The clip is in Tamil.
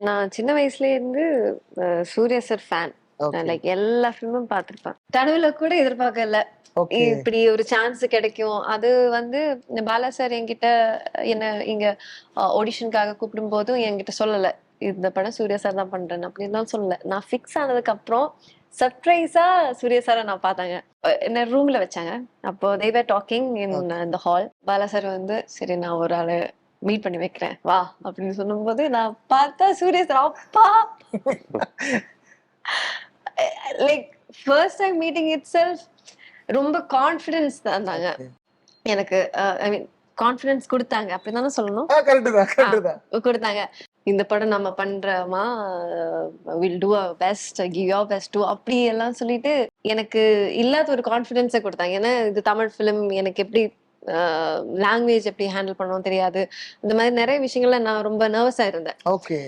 நான் சின்ன வயசுல இருந்து Suriya sir fan. Okay. Like எல்லா ஃபிலிமும் பார்த்திருப்பேன். கனவுல கூட எதிர்பார்க்கல. ஓகே. இப்படி ஒரு சான்ஸ் கிடைக்கும். அது வந்து இந்த பாலா சார் என்கிட்ட என்ன இங்க ஆடிஷனுக்காக கூப்பிடும் போதும் என்கிட்ட சொல்லல. இந்த படம் சூர்யா சார் தான் பண்றேன் அப்படின்னு தான் சொல்லல. நான் ஃபிக்ஸ் ஆனதுக்கு அப்புறம் சர்ப்ரைஸா சூர்யா சாரை நான் பார்த்தாங்க. என்ன ரூம்ல வச்சாங்க. அப்போ they were talking in the hall. Bala sir வந்து சரி நான் ஒரு ஆளு மீட் பண்ணி வைக்கிறேன் வா அப்படின்னு சொல்லும்போது நான் பார்த்தா சூர்யா சார் அப்பா like first time meeting it self ரொம்ப கான்ஃபிடன்ஸ் தந்தாங்க எனக்கு. ஐ மீன் கான்ஃபிடன்ஸ் கொடுத்தாங்க அப்படிதானே சொல்லணும். கொடுத்தாங்க. இந்த படம் நம்ம பண்றோமா, will do our best, give your best do அப்படி எல்லாம் சொல்லிட்டு எனக்கு இல்லாத ஒரு கான்ஃபிடன்ஸை கொடுத்தாங்க. ஏன்னா இது தமிழ் ஃபிலிம், எனக்கு எப்படி லாங்குவேஜ் எப்படி ஹேண்டில் பண்ணணும் தெரியாது. இந்த மாதிரி நிறைய விஷயங்கள்ல நான் ரொம்ப நர்வஸா இருந்தேன். ஓகே.